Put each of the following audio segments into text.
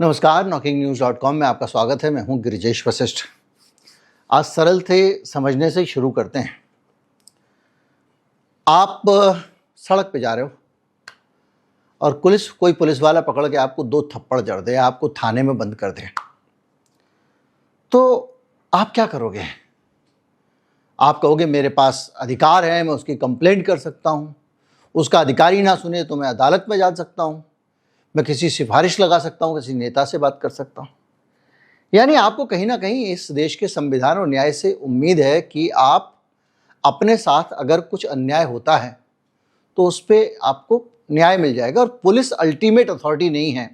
नमस्कार, knockingnews.com में आपका स्वागत है। मैं हूं गिरिजेश वशिष्ठ। आज सरल थे समझने से शुरू करते हैं। आप सड़क पे जा रहे हो और कोई पुलिस वाला पकड़ के आपको 2 थप्पड़ जड़ दे, आपको थाने में बंद कर दे, तो आप क्या करोगे? आप कहोगे मेरे पास अधिकार है, मैं उसकी कंप्लेंट कर सकता हूं, उसका अधिकारी ना सुने तो मैं अदालत में जा सकता हूं, मैं किसी सिफारिश लगा सकता हूं, किसी नेता से बात कर सकता हूं। यानी आपको कहीं ना कहीं इस देश के संविधान और न्याय से उम्मीद है कि आप अपने साथ अगर कुछ अन्याय होता है तो उस पर आपको न्याय मिल जाएगा। और पुलिस अल्टीमेट अथॉरिटी नहीं है,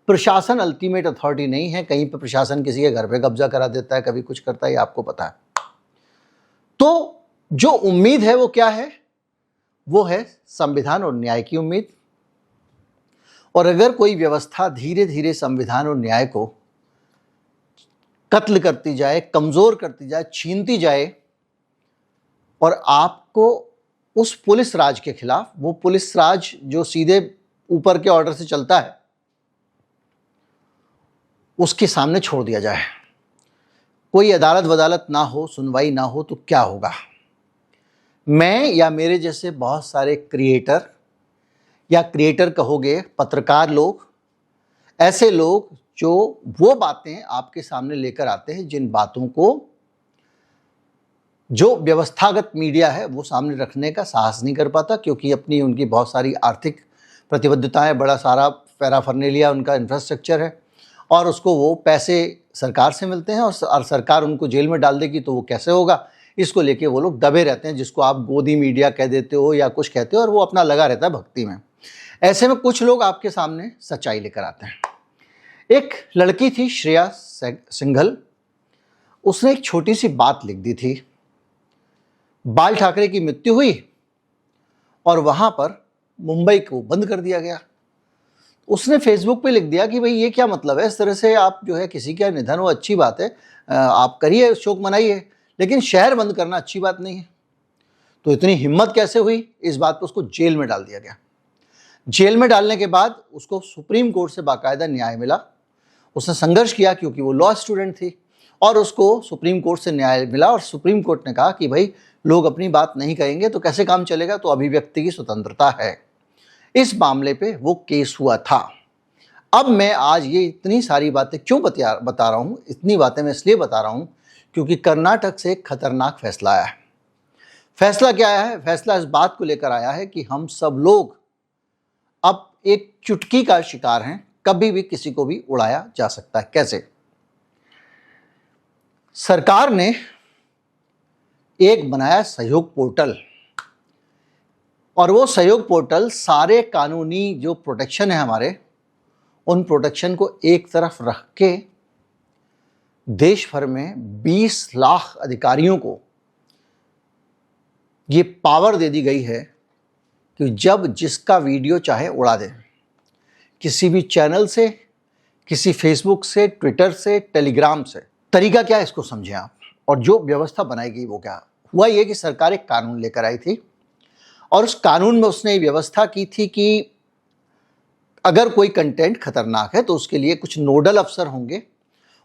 प्रशासन अल्टीमेट अथॉरिटी नहीं है। कहीं पर प्रशासन किसी के घर पे कब्जा करा देता है, कभी कुछ करता है, आपको पता है। तो जो उम्मीद है वो क्या है? वो है संविधान और न्याय की उम्मीद। और अगर कोई व्यवस्था धीरे धीरे संविधान और न्याय को कत्ल करती जाए, कमजोर करती जाए, छीनती जाए, और आपको उस पुलिस राज के खिलाफ, वो पुलिस राज जो सीधे ऊपर के ऑर्डर से चलता है, उसके सामने छोड़ दिया जाए, कोई अदालत वदालत ना हो, सुनवाई ना हो, तो क्या होगा? मैं या मेरे जैसे बहुत सारे क्रिएटर, या क्रिएटर कहोगे पत्रकार लोग, ऐसे लोग जो वो बातें आपके सामने लेकर आते हैं जिन बातों को जो व्यवस्थागत मीडिया है वो सामने रखने का साहस नहीं कर पाता, क्योंकि अपनी उनकी बहुत सारी आर्थिक प्रतिबद्धताएं, बड़ा सारा पैराफर्नेलिया उनका इंफ्रास्ट्रक्चर है, और उसको वो पैसे सरकार से मिलते हैं, और सरकार उनको जेल में डाल देगी तो वो कैसे होगा, इसको लेके वो लोग दबे रहते हैं, जिसको आप गोदी मीडिया कह देते हो या कुछ कहते हो, और वो अपना लगा रहता है भक्ति में। ऐसे में कुछ लोग आपके सामने सच्चाई लेकर आते हैं। एक लड़की थी श्रेया सिंघल, उसने एक छोटी सी बात लिख दी थी। बाल ठाकरे की मृत्यु हुई और वहां पर मुंबई को बंद कर दिया गया। उसने फेसबुक पे लिख दिया कि भाई ये क्या मतलब है, इस तरह से आप जो है किसी का निधन हो अच्छी बात है, आप करिए, शोक मनाइए, लेकिन शहर बंद करना अच्छी बात नहीं है। तो इतनी हिम्मत कैसे हुई? इस बात पर उसको जेल में डाल दिया गया। जेल में डालने के बाद उसको सुप्रीम कोर्ट से बाकायदा न्याय मिला। उसने संघर्ष किया क्योंकि वो लॉ स्टूडेंट थी, और उसको सुप्रीम कोर्ट से न्याय मिला, और सुप्रीम कोर्ट ने कहा कि भाई लोग अपनी बात नहीं कहेंगे तो कैसे काम चलेगा, तो अभिव्यक्ति की स्वतंत्रता है। इस मामले पे वो केस हुआ था। अब मैं आज ये इतनी सारी बातें क्यों बता रहा हूँ? इतनी बातें मैं इसलिए बता रहा हूँ क्योंकि कर्नाटक से एक खतरनाक फैसला आया है। फैसला क्या आया है? फैसला इस बात को लेकर आया है कि हम सब लोग अब एक चुटकी का शिकार हैं, कभी भी किसी को भी उड़ाया जा सकता है। कैसे? सरकार ने एक बनाया सहयोग पोर्टल, और वो सहयोग पोर्टल सारे कानूनी जो प्रोटेक्शन है हमारे, उन प्रोटेक्शन को एक तरफ रख के देश भर में 20 लाख अधिकारियों को ये पावर दे दी गई है कि जब जिसका वीडियो चाहे उड़ा दे, किसी भी चैनल से, किसी फेसबुक से, ट्विटर से, टेलीग्राम से। तरीका क्या है इसको समझें आप, और जो व्यवस्था बनाई गई वो क्या हुआ? ये कि सरकार एक कानून लेकर आई थी, और उस कानून में उसने व्यवस्था की थी कि अगर कोई कंटेंट खतरनाक है तो उसके लिए कुछ नोडल अफसर होंगे।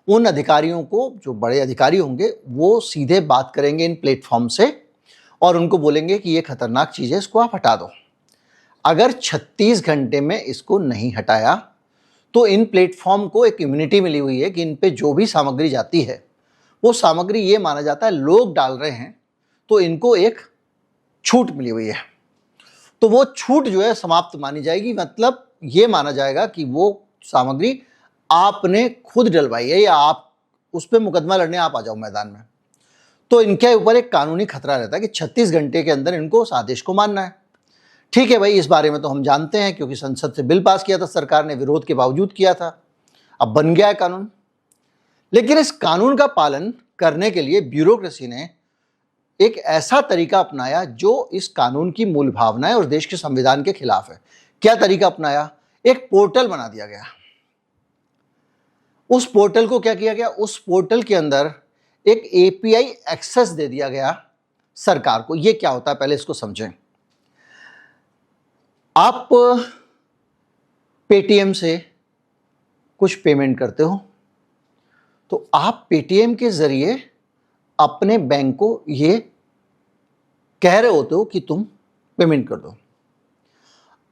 उन अधिकारियों को, जो बड़े अधिकारी होंगे, वो सीधे बात करेंगे इन प्लेटफॉर्म से और उनको बोलेंगे कि ये खतरनाक चीज़ है, इसको आप हटा दो। अगर 36 घंटे में इसको नहीं हटाया तो इन प्लेटफॉर्म को एक इम्यूनिटी मिली हुई है कि इन पे जो भी सामग्री जाती है वो सामग्री, ये माना जाता है लोग डाल रहे हैं, तो इनको एक छूट मिली हुई है। तो वो छूट जो है समाप्त मानी जाएगी, मतलब ये माना जाएगा कि वो सामग्री आपने खुद डलवाई है, या आप उस पर मुकदमा लड़ने आप आ जाओ मैदान में। तो इनके ऊपर एक कानूनी खतरा रहता है कि 36 घंटे के अंदर इनको उस आदेश को मानना है। ठीक है भाई, इस बारे में तो हम जानते हैं क्योंकि संसद से बिल पास किया था, सरकार ने विरोध के बावजूद किया था, अब बन गया है कानून। लेकिन इस कानून का पालन करने के लिए ब्यूरोक्रेसी ने एक ऐसा तरीका अपनाया जो इस कानून की मूल भावनाएं और देश के संविधान के खिलाफ है। क्या तरीका अपनाया? एक पोर्टल बना दिया गया। उस पोर्टल को क्या किया गया? उस पोर्टल के अंदर एक एपीआई एक्सेस दे दिया गया सरकार को। यह क्या होता है पहले इसको समझें। आप पेटीएम से कुछ पेमेंट करते हो तो आप पेटीएम के ज़रिए अपने बैंक को ये कह रहे होते हो कि तुम पेमेंट कर दो।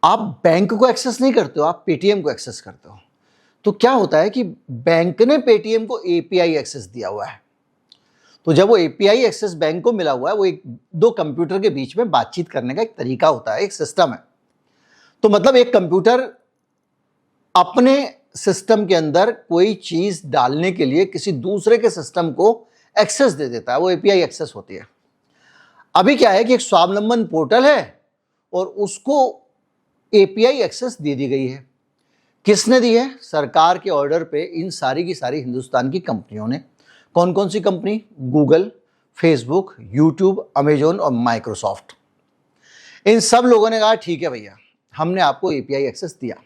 आप बैंक को एक्सेस नहीं करते हो, आप पेटीएम को एक्सेस करते हो। तो क्या होता है कि बैंक ने पेटीएम को एपीआई एक्सेस दिया हुआ है। तो जब वो एपीआई एक्सेस बैंक को मिला हुआ है, वो एक दो कंप्यूटर के बीच में बातचीत करने का एक तरीका होता है, एक सिस्टम है। तो मतलब एक कंप्यूटर अपने सिस्टम के अंदर कोई चीज डालने के लिए किसी दूसरे के सिस्टम को एक्सेस दे देता है, वो एपीआई एक्सेस होती है। अभी क्या है कि एक स्वावलंबन पोर्टल है और उसको एपीआई एक्सेस दे दी गई है। किसने दी है? सरकार के ऑर्डर पे इन सारी की सारी हिंदुस्तान की कंपनियों ने। कौन कौन सी company? Google, Facebook, YouTube, Amazon और माइक्रोसॉफ्ट। इन सब लोगों ने कहा ठीक है भैया, हमने आपको एपीआई एक्सेस दिया।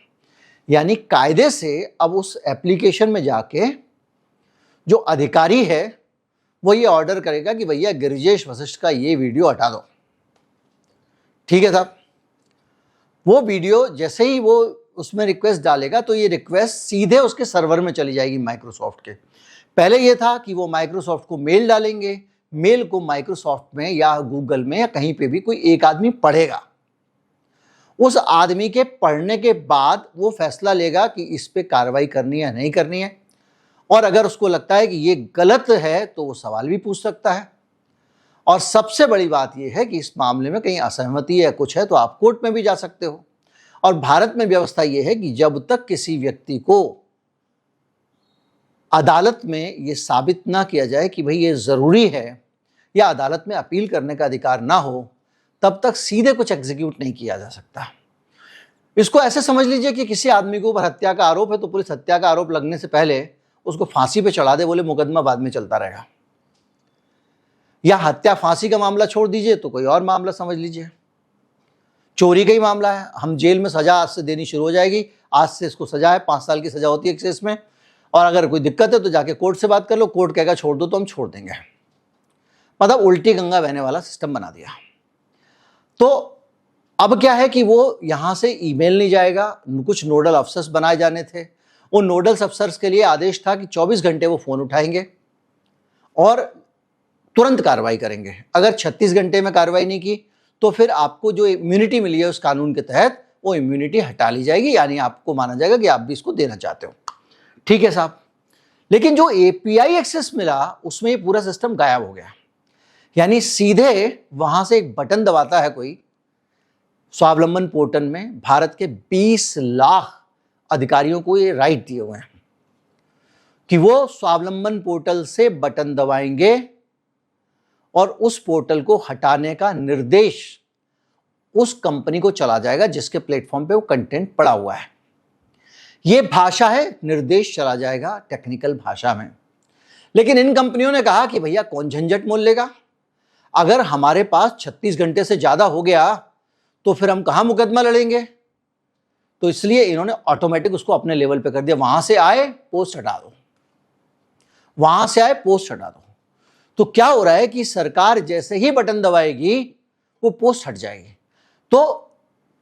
यानी कायदे से अब उस एप्लीकेशन में जाके जो अधिकारी है वो ये ऑर्डर करेगा कि भैया गिरिजेश वशिष्ठ का ये वीडियो हटा दो। ठीक है साहब। वो वीडियो जैसे ही वो उसमें रिक्वेस्ट डालेगा तो ये रिक्वेस्ट सीधे उसके सर्वर में चली जाएगी माइक्रोसॉफ्ट के। पहले ये था कि वो माइक्रोसॉफ्ट को मेल डालेंगे, मेल को माइक्रोसॉफ्ट में या गूगल में या कहीं पे भी कोई एक आदमी पढ़ेगा। उस आदमी के पढ़ने के बाद वो फैसला लेगा कि इस पे कार्रवाई करनी है नहीं करनी है, और अगर उसको लगता है कि ये गलत है तो वो सवाल भी पूछ सकता है। और सबसे बड़ी बात यह है कि इस मामले में कहीं असहमति है कुछ है तो आप कोर्ट में भी जा सकते हो। और भारत में व्यवस्था यह है कि जब तक किसी व्यक्ति को अदालत में ये साबित ना किया जाए कि भाई ये ज़रूरी है या अदालत में अपील करने का अधिकार ना हो, तब तक सीधे कुछ एग्जीक्यूट नहीं किया जा सकता। इसको ऐसे समझ लीजिए कि किसी आदमी के ऊपर हत्या का आरोप है तो पुलिस हत्या का आरोप लगने से पहले उसको फांसी पे चढ़ा दे, बोले मुकदमा बाद में चलता रहेगा। या हत्या फांसी का मामला छोड़ दीजिए तो कोई और मामला समझ लीजिए, चोरी का ही मामला है, हम जेल में सजा आज से देनी शुरू हो जाएगी। आज से इसको सजा है, 5 साल की सजा होती है केस में, और अगर कोई दिक्कत है तो जाके कोर्ट से बात कर लो, कोर्ट कहेगा छोड़ दो तो हम छोड़ देंगे। मतलब उल्टी गंगा बहने वाला सिस्टम बना दिया। तो अब क्या है कि वो यहां से ईमेल नहीं जाएगा, कुछ नोडल अफसर्स बनाए जाने थे। उन नोडल अफसर्स के लिए आदेश था कि 24 घंटे वो फोन उठाएंगे और तुरंत कार्रवाई करेंगे। अगर 36 घंटे में कार्रवाई नहीं की तो फिर आपको जो इम्यूनिटी मिली है उस कानून के तहत वो इम्यूनिटी हटा ली जाएगी, यानी आपको माना जाएगा कि आप भी इसको देना चाहते हो। ठीक है साहब। लेकिन जो एपीआई एक्सेस मिला उसमें ये पूरा सिस्टम गायब हो गया। यानी सीधे वहां से एक बटन दबाता है कोई स्वावलंबन पोर्टल में। भारत के 20 लाख अधिकारियों को ये राइट दिए हुए हैं कि वो स्वावलंबन पोर्टल से बटन दबाएंगे और उस पोर्टल को हटाने का निर्देश उस कंपनी को चला जाएगा जिसके प्लेटफॉर्म पे वो कंटेंट पड़ा हुआ है। ये भाषा है, निर्देश चला जाएगा टेक्निकल भाषा में। लेकिन इन कंपनियों ने कहा कि भैया कौन झंझट मोल लेगा, अगर हमारे पास 36 घंटे से ज्यादा हो गया तो फिर हम कहां मुकदमा लड़ेंगे। तो इसलिए इन्होंने ऑटोमेटिक उसको अपने लेवल पे कर दिया, वहां से आए पोस्ट हटा दो, वहां से आए पोस्ट हटा दो। तो क्या हो रहा है कि सरकार जैसे ही बटन दबाएगी वो पोस्ट हट जाएगी। तो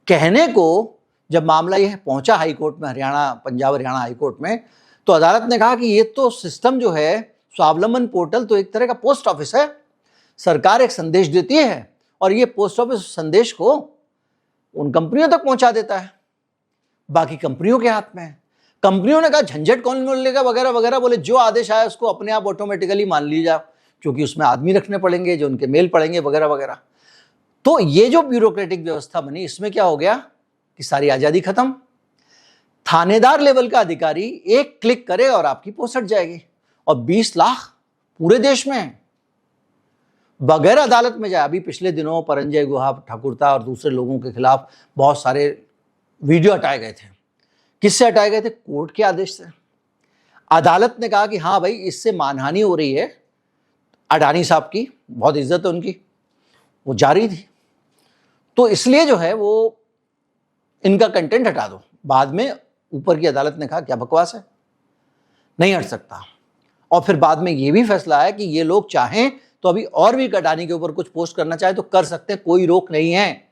कहने को जब मामला यह पहुंचा हाई कोर्ट में, हरियाणा, पंजाब हरियाणा हाई कोर्ट में, तो अदालत ने कहा कि ये तो सिस्टम जो है स्वावलंबन पोर्टल तो एक तरह का पोस्ट ऑफिस है। सरकार एक संदेश देती है और ये पोस्ट ऑफिस संदेश को उन कंपनियों तक पहुंचा देता है, बाकी कंपनियों के हाथ में है। कंपनियों ने कहा झंझट कौन मोल लेगा वगैरह वगैरह, बोले जो आदेश आया उसको अपने आप ऑटोमेटिकली मान लीजिए, क्योंकि उसमें आदमी रखने पड़ेंगे जो उनके मेल पढ़ेंगे वगैरह वगैरह। तो ये जो ब्यूरोक्रेटिक व्यवस्था बनी इसमें क्या हो गया कि सारी आजादी खत्म। थानेदार लेवल का अधिकारी एक क्लिक करे और आपकी पोस्ट हट जाएगी, और 20 लाख पूरे देश में बगैर अदालत में जाए। अभी पिछले दिनों परंजय गुहा, ठाकुरता और दूसरे लोगों के खिलाफ बहुत सारे वीडियो हटाए गए थे। किससे हटाए गए थे? कोर्ट के आदेश से। अदालत ने कहा कि हाँ भाई इससे मानहानि हो रही है, अडानी साहब की बहुत इज्जत है उनकी, वो जारी थी, तो इसलिए जो है वो इनका कंटेंट हटा दो। बाद में ऊपर की अदालत ने कहा क्या बकवास है, नहीं हट सकता। और फिर बाद में ये भी फैसला आया कि ये लोग चाहें तो अभी और भी अडानी के ऊपर कुछ पोस्ट करना चाहे तो कर सकते हैं, कोई रोक नहीं है।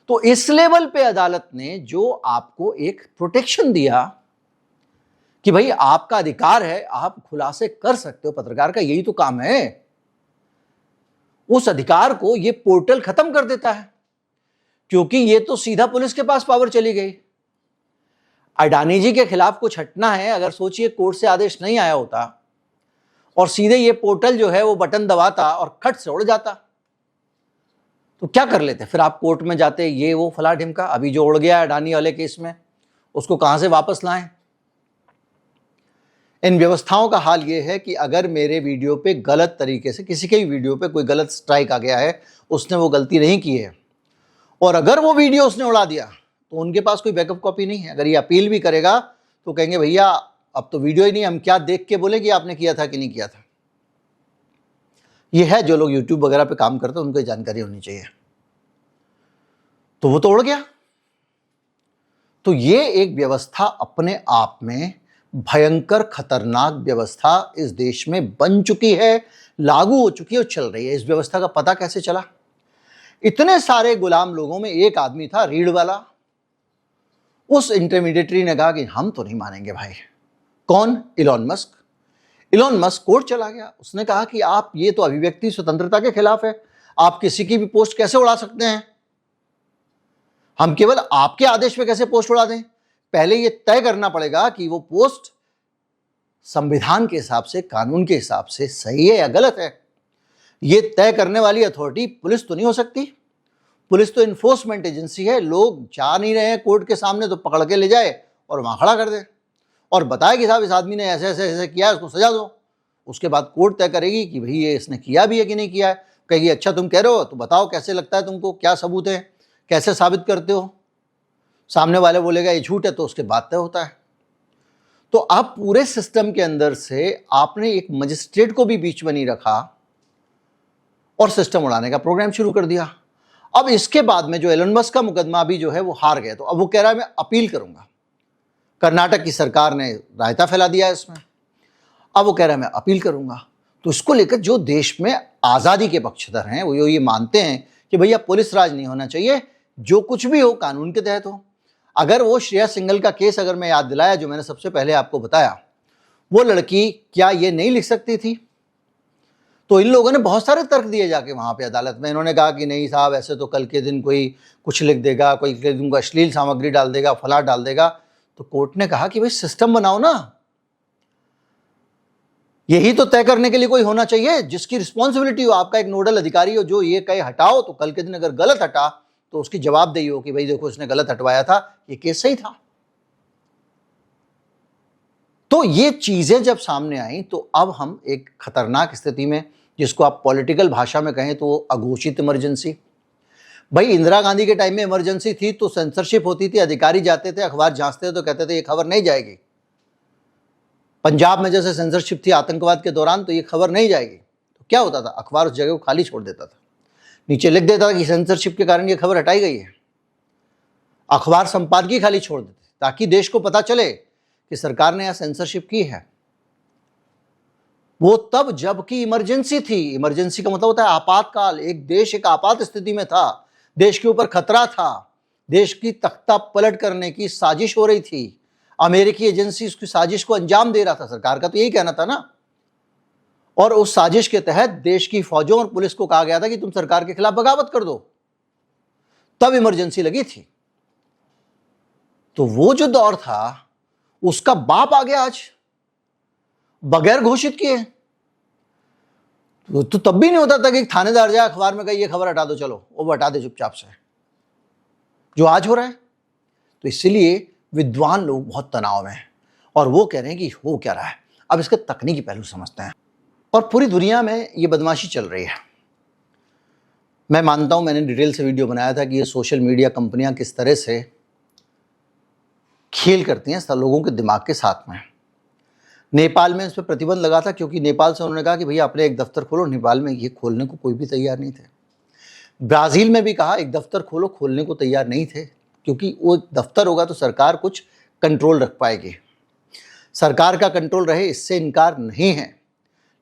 तो इस लेवल पे अदालत ने जो आपको एक प्रोटेक्शन दिया कि भाई आपका अधिकार है, आप खुलासे कर सकते हो, पत्रकार का यही तो काम है। उस अधिकार को ये पोर्टल खत्म कर देता है, क्योंकि ये तो सीधा पुलिस के पास पावर चली गई। अडानी जी के खिलाफ कुछ हटना है, अगर सोचिए कोर्ट से आदेश नहीं आया होता और सीधे ये पोर्टल जो है वो बटन दबाता और खट से उड़ जाता, तो क्या कर लेते? फिर आप कोर्ट में जाते, ये वो फला ढिमका। अभी जो उड़ गया अडानी वाले केस में, उसको कहां से वापस लाएं? इन व्यवस्थाओं का हाल ये है कि अगर मेरे वीडियो पे गलत तरीके से, किसी के भी वीडियो पे कोई गलत स्ट्राइक आ गया है, उसने वो गलती नहीं की है, और अगर वो वीडियो उसने उड़ा दिया, तो उनके पास कोई बैकअप कॉपी नहीं है। अगर ये अपील भी करेगा तो कहेंगे भैया अब तो वीडियो ही नहीं, हम क्या देख के बोले कि आपने किया था कि नहीं किया था। ये है, जो लोग यूट्यूब वगैरह पे काम करते हैं उनको जानकारी होनी चाहिए। तो वो तो उड़ गया। तो ये एक व्यवस्था अपने आप में भयंकर खतरनाक व्यवस्था इस देश में बन चुकी है, लागू हो चुकी है और चल रही है। इस व्यवस्था का पता कैसे चला? इतने सारे गुलाम लोगों में एक आदमी था, रीढ़ वाला। उस इंटरमीडिएटरी ने कहा कि हम तो नहीं मानेंगे भाई। कौन? Elon Musk. Elon Musk court चला गया। उसने कहा कि आप, ये तो अभिव्यक्ति स्वतंत्रता के खिलाफ है, आप किसी की भी पोस्ट कैसे उड़ा सकते हैं? हम केवल आपके आदेश पे कैसे पोस्ट उड़ा दें? पहले ये तय करना पड़ेगा कि वो पोस्ट संविधान के हिसाब से, कानून के हिसाब से सही है या गलत है। ये तय करने वाली अथॉरिटी पुलिस तो नहीं हो सकती। पुलिस तो इन्फोर्समेंट एजेंसी है। लोग जा नहीं रहे हैं कोर्ट के सामने तो पकड़ के ले जाए और वहां खड़ा कर दे और बताए कि साहब इस आदमी ने ऐसे ऐसे ऐसे किया है, उसको सजा दो। उसके बाद कोर्ट तय करेगी कि भाई ये इसने किया भी है कि नहीं किया है। कहेगी अच्छा तुम कह रहे हो तो बताओ कैसे लगता है तुमको, क्या सबूत है, कैसे साबित करते हो। सामने वाले बोलेगा ये झूठ है, तो उसके बाद तय होता है। तो अब पूरे सिस्टम के अंदर से आपने एक मजिस्ट्रेट को भी बीच में नहीं रखा और सिस्टम उड़ाने का प्रोग्राम शुरू कर दिया। अब इसके बाद में जो एलन मस्क का मुकदमा भी जो है वो हार गए, तो अब वो कह रहा है मैं अपील करूंगा। कर्नाटक की सरकार ने रायता फैला दिया इसमें। अब वो कह रहा है मैं अपील करूंगा। तो इसको लेकर जो देश में आज़ादी के पक्षधर हैं वो ये मानते हैं कि भैया पुलिस राज नहीं होना चाहिए, जो कुछ भी हो कानून के तहत हो। अगर वो श्रेया सिंघल का केस अगर मैं याद दिलाया, जो मैंने सबसे पहले आपको बताया, वो लड़की क्या ये नहीं लिख सकती थी? तो इन लोगों ने बहुत सारे तर्क दिए जाके वहां पे अदालत में। इन्होंने कहा कि नहीं साहब, ऐसे तो कल के दिन कोई कुछ लिख देगा, कोई के दिन को अश्लील सामग्री डाल देगा, फला डाल देगा। तो कोर्ट ने कहा कि भाई सिस्टम बनाओ ना, यही तो तय करने के लिए कोई होना चाहिए जिसकी रिस्पॉन्सिबिलिटी हो, आपका एक नोडल अधिकारी हो जो ये कहे हटाओ, तो कल के दिन अगर गलत हटा तो उसकी जवाबदेही हो कि भाई देखो इसने गलत हटवाया था, ये केस सही था। तो ये चीजें जब सामने आई तो अब हम एक खतरनाक स्थिति में, जिसको आप पॉलिटिकल भाषा में कहें तो अघोषित इमरजेंसी। भाई इंदिरा गांधी के टाइम में इमरजेंसी थी तो सेंसरशिप होती थी, अधिकारी जाते थे, अखबार जांचते थे तो कहते थे ये खबर नहीं जाएगी। पंजाब में जैसे सेंसरशिप थी आतंकवाद के दौरान, तो ये खबर नहीं जाएगी। तो क्या होता था, अखबार उस जगह को खाली छोड़ देता था, नीचे लिख देता था कि सेंसरशिप के कारण ये खबर हटाई गई है। अखबार संपादकीय खाली छोड़ देते ताकि देश को पता चले कि सरकार ने यहां सेंसरशिप की है। वो तब जबकि इमरजेंसी थी। इमरजेंसी का मतलब होता है आपातकाल। एक देश एक आपात स्थिति में था, देश के ऊपर खतरा था, देश की तख्ता पलट करने की साजिश हो रही थी, अमेरिकी एजेंसी उसकी साजिश को अंजाम दे रहा था। सरकार का तो यही कहना था ना। और उस साजिश के तहत देश की फौजों और पुलिस को कहा गया था कि तुम सरकार के खिलाफ बगावत कर दो। तब इमरजेंसी लगी थी। तो वो जो दौर था उसका बाप आ गया आज, बगैर घोषित किए। तो तब भी नहीं होता था कि थानेदार जाए अखबार में कही ये खबर हटा दो, चलो वो हटा दे चुपचाप से, जो आज हो रहा है। तो इसलिए विद्वान लोग बहुत तनाव में हैं और वो कह रहे हैं कि हो क्या रहा है। अब इसके तकनीकी पहलू समझते हैं। और पूरी दुनिया में ये बदमाशी चल रही है। मैं मानता हूं, मैंने डिटेल से वीडियो बनाया था कि ये सोशल मीडिया कंपनियां किस तरह से खेल करती हैं लोगों के दिमाग के साथ में। नेपाल में इस पर प्रतिबंध लगा था क्योंकि नेपाल से उन्होंने कहा कि भैया अपने एक दफ्तर खोलो। नेपाल में ये खोलने को कोई भी तैयार नहीं थे। ब्राज़ील में भी कहा एक दफ्तर खोलो, खोलने को तैयार नहीं थे क्योंकि वो दफ्तर होगा तो सरकार कुछ कंट्रोल रख पाएगी। सरकार का कंट्रोल रहे इससे इनकार नहीं है,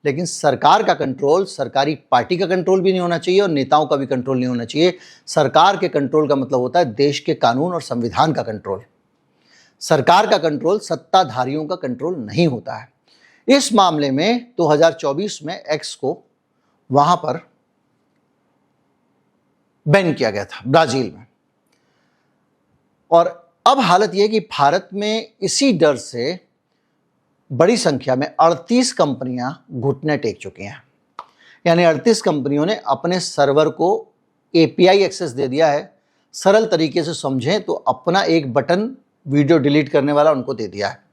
लेकिन सरकार का कंट्रोल सरकारी पार्टी का कंट्रोल भी नहीं होना चाहिए और नेताओं का भी कंट्रोल नहीं होना चाहिए। सरकार के कंट्रोल का मतलब होता है देश के कानून और संविधान का कंट्रोल। सरकार का कंट्रोल सत्ताधारियों का कंट्रोल नहीं होता है। इस मामले में 2024 में एक्स को वहां पर बैन किया गया था ब्राजील में। और अब हालत यह कि भारत में इसी डर से बड़ी संख्या में 38 कंपनियां घुटने टेक चुकी हैं। यानी 38 कंपनियों ने अपने सर्वर को एपीआई एक्सेस दे दिया है। सरल तरीके से समझें तो अपना एक बटन वीडियो डिलीट करने वाला उनको दे दिया है।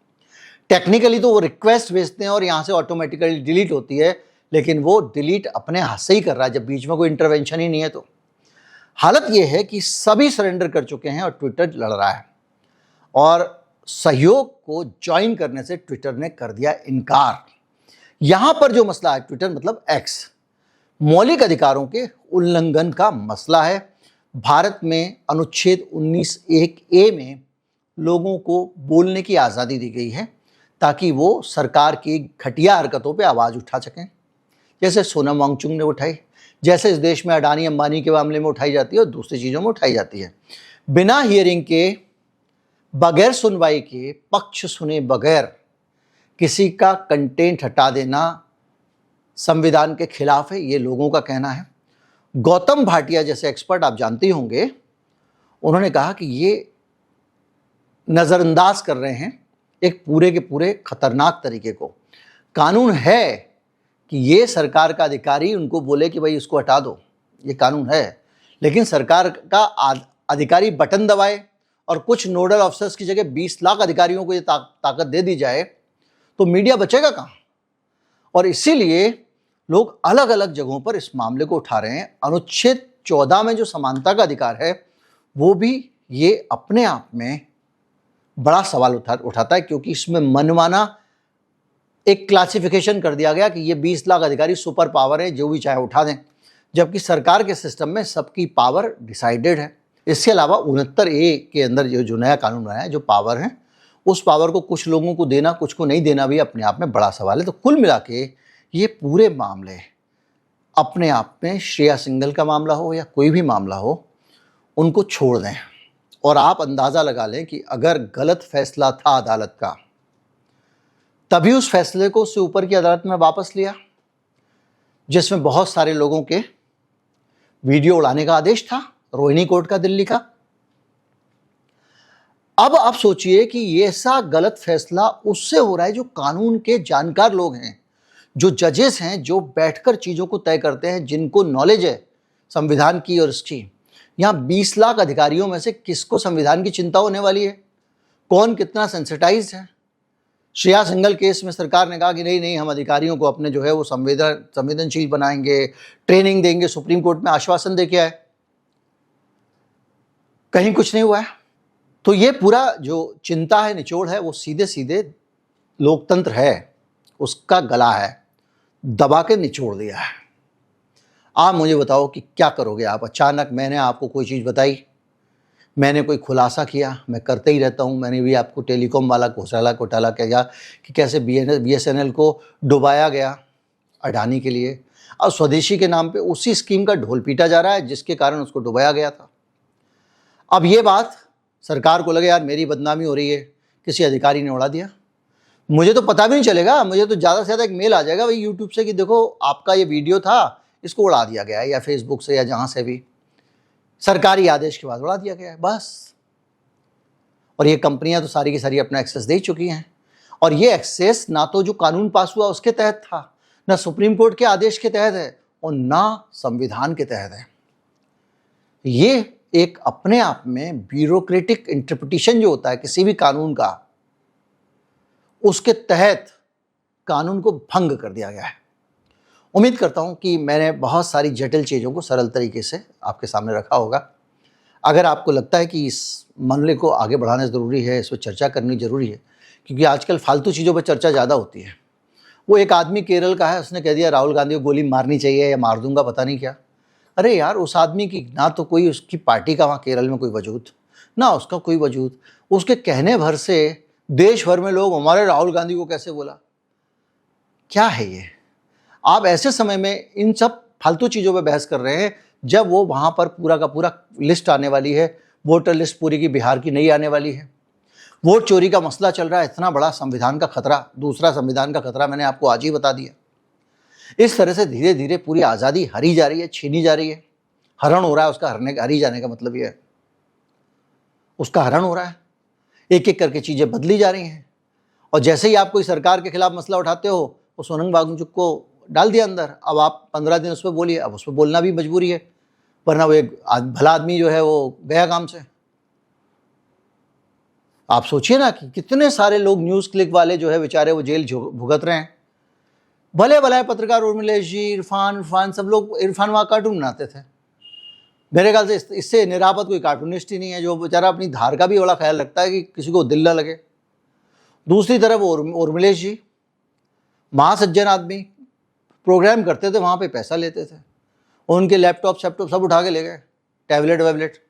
टेक्निकली तो वो रिक्वेस्ट भेजते हैं और यहाँ से ऑटोमेटिकली डिलीट होती है, लेकिन वो डिलीट अपने हाथ से ही कर रहा है जब बीच में कोई इंटरवेंशन ही नहीं है। तो हालत ये है कि सभी सरेंडर कर चुके हैं और ट्विटर लड़ रहा है, और सहयोग को ज्वाइन करने से ट्विटर ने कर दिया इनकार। यहां पर जो मसला है, ट्विटर मतलब एक्स, मौलिक अधिकारों के उल्लंघन का मसला है। भारत में अनुच्छेद 19(1)(a) में लोगों को बोलने की आज़ादी दी गई है ताकि वो सरकार की घटिया हरकतों पे आवाज़ उठा सकें, जैसे सोनम वांगचुक ने उठाई, जैसे इस देश में अडानी अंबानी के मामले में उठाई जाती है और दूसरी चीज़ों में उठाई जाती है। बिना हियरिंग के, बगैर सुनवाई के, पक्ष सुने बगैर किसी का कंटेंट हटा देना संविधान के खिलाफ है, ये लोगों का कहना है। गौतम भाटिया जैसे एक्सपर्ट आप जानते होंगे, उन्होंने कहा कि ये नज़रअंदाज कर रहे हैं एक पूरे के पूरे खतरनाक तरीके को। कानून है कि ये सरकार का अधिकारी उनको बोले कि भाई इसको हटा दो, ये कानून है, लेकिन सरकार का अधिकारी बटन दबाए और कुछ नोडल ऑफिसर्स की जगह 20 लाख अधिकारियों को ये ताकत दे दी जाए तो मीडिया बचेगा कहाँ? और इसीलिए लोग अलग अलग जगहों पर इस मामले को उठा रहे हैं। अनुच्छेद 14 में जो समानता का अधिकार है वो भी ये अपने आप में बड़ा सवाल उठाता है, क्योंकि इसमें मनमाना एक क्लासिफिकेशन कर दिया गया कि ये 20 लाख अधिकारी सुपर पावर है, जो भी चाहे उठा दें, जबकि सरकार के सिस्टम में सबकी पावर डिसाइडेड है। इसके अलावा 69(a) के अंदर जो नया कानून बनाया है, जो पावर है, उस पावर को कुछ लोगों को देना, कुछ को नहीं देना भी अपने आप में बड़ा सवाल है। तो कुल मिला के ये पूरे मामले अपने आप में, श्रेया सिंघल का मामला हो या कोई भी मामला हो, उनको छोड़ दें। और आप अंदाज़ा लगा लें कि अगर गलत फैसला था अदालत का, तभी उस फैसले को उससे ऊपर की अदालत में वापस लिया, जिसमें बहुत सारे लोगों के वीडियो उड़ाने का आदेश था, रोहिणी कोर्ट का, दिल्ली का। अब आप सोचिए कि ये ऐसा गलत फैसला उससे हो रहा है जो कानून के जानकार लोग हैं, जो जजेस हैं, जो बैठकर चीज़ों को तय करते हैं, जिनको नॉलेज है संविधान की और इसकी। यहाँ 20 लाख अधिकारियों में से किसको संविधान की चिंता होने वाली है? कौन कितना सेंसिटाइज्ड है? श्रेया सिंघल केस में सरकार ने कहा कि नहीं नहीं, हम अधिकारियों को अपने जो है वो संवेदनशील बनाएंगे, ट्रेनिंग देंगे, सुप्रीम कोर्ट में आश्वासन दे के आए, कहीं कुछ नहीं हुआ है। तो ये पूरा जो चिंता है, निचोड़ है, वो सीधे सीधे लोकतंत्र है उसका गला है, दबा के निचोड़ दिया है। आप मुझे बताओ कि क्या करोगे आप? अचानक मैंने आपको कोई चीज़ बताई, मैंने कोई खुलासा किया, मैं करते ही रहता हूँ। मैंने भी आपको टेलीकॉम वाला घोटाला किया कि कैसे BSNL को डुबाया गया अडानी के लिए, और स्वदेशी के नाम पे उसी स्कीम का ढोल पीटा जा रहा है जिसके कारण उसको डुबाया गया था। अब ये बात सरकार को लगे यार मेरी बदनामी हो रही है, किसी अधिकारी ने उड़ा दिया, मुझे तो पता भी नहीं चलेगा, मुझे तो ज़्यादा से ज़्यादा एक मेल आ जाएगा भाई यूट्यूब से कि देखो आपका ये वीडियो था, इसको उड़ा दिया गया है, या फेसबुक से या जहाँ से भी, सरकारी आदेश के बाद उड़ा दिया गया है, बस। और ये कंपनियां तो सारी की सारी अपना एक्सेस दे चुकी हैं, और ये एक्सेस ना तो जो कानून पास हुआ उसके तहत था, ना सुप्रीम कोर्ट के आदेश के तहत है, और ना संविधान के तहत है। ये एक अपने आप में ब्यूरोक्रेटिक इंटरप्रिटेशन जो होता है किसी भी कानून का, उसके तहत कानून को भंग कर दिया गया है। उम्मीद करता हूं कि मैंने बहुत सारी जटिल चीज़ों को सरल तरीके से आपके सामने रखा होगा। अगर आपको लगता है कि इस मामले को आगे बढ़ाना ज़रूरी है, इस पर चर्चा करनी ज़रूरी है, क्योंकि आजकल फालतू चीज़ों पर चर्चा ज़्यादा होती है। वो एक आदमी केरल का है, उसने कह दिया राहुल गांधी को गोली मारनी चाहिए या मार दूंगा, पता नहीं क्या। अरे यार, उस आदमी की ना तो कोई उसकी पार्टी का वहाँ केरल में कोई वजूद, ना उसका कोई वजूद, उसके कहने भर से देश भर में लोग हमारे राहुल गांधी को कैसे बोला। क्या है ये? आप ऐसे समय में इन सब फालतू चीज़ों पे बहस कर रहे हैं जब वो वहाँ पर पूरा का पूरा लिस्ट आने वाली है, वोटर लिस्ट पूरी की बिहार की नहीं आने वाली है। वोट चोरी का मसला चल रहा है, इतना बड़ा संविधान का खतरा, दूसरा संविधान का खतरा मैंने आपको आज ही बता दिया। इस तरह से धीरे धीरे पूरी आज़ादी हरी जा रही है, छीनी जा रही है, हरण हो रहा है उसका। हरी जाने का मतलब ये है उसका हरण हो रहा है, एक एक करके चीज़ें बदली जा रही हैं। और जैसे ही आप कोई सरकार के खिलाफ मसला उठाते हो, वो सोनम वांगचुक को डाल दिया अंदर। अब आप 15 दिन उस पर बोलिए, अब उस पर बोलना भी मजबूरी है, वरना वो एक भला आदमी जो है वो गया काम से। आप सोचिए ना कि कितने सारे लोग न्यूज़ क्लिक वाले जो है बेचारे वो जेल भुगत रहे हैं। भले भले पत्रकार उर्मिलेश जी, इरफान सब लोग, इरफान वहाँ कार्टून बनाते थे। मेरे ख्याल से इससे निरापद कोई कार्टूनिस्ट ही नहीं है जो बेचारा अपनी धार का भी बड़ा ख्याल रखता है कि किसी को दिल ना लगे। दूसरी तरफ उर्मिलेश जी, महासज्जन आदमी, प्रोग्राम करते थे, वहाँ पे पैसा लेते थे, उनके लैपटॉप सब उठा के ले गए, टैबलेट वैबलेट।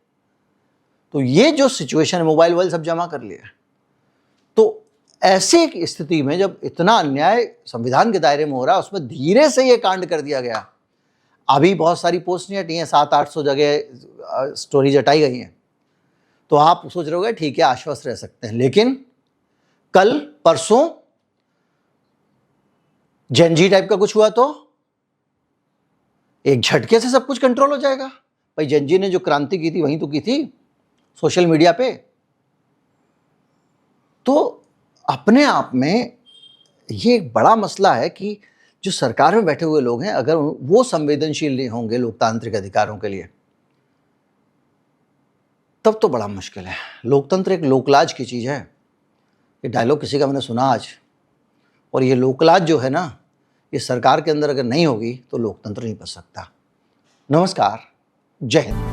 तो ये जो सिचुएशन है, मोबाइल वोबाइल सब जमा कर लिया। तो ऐसे एक स्थिति में जब इतना अन्याय संविधान के दायरे में हो रहा है, उसमें धीरे से ये कांड कर दिया गया। अभी बहुत सारी पोस्ट नहीं हटी हैं, 700-800 जगह स्टोरीज हटाई गई हैं। तो आप सोच रहे होगे ठीक है, आश्वस्त रह सकते हैं, लेकिन कल परसों जेनजी टाइप का कुछ हुआ तो एक झटके से सब कुछ कंट्रोल हो जाएगा। भाई जेनजी ने जो क्रांति की थी वहीं तो की थी, सोशल मीडिया पे। तो अपने आप में ये एक बड़ा मसला है कि जो सरकार में बैठे हुए लोग हैं, अगर वो संवेदनशील नहीं होंगे लोकतांत्रिक अधिकारों के लिए, तब तो बड़ा मुश्किल है। लोकतंत्र एक लोकलाज की चीज़ है। ये डायलॉग किसी का मैंने सुना आज, और ये लोकलाज जो है ना, ये सरकार के अंदर अगर नहीं होगी तो लोकतंत्र नहीं बच सकता। नमस्कार, जय हिंद।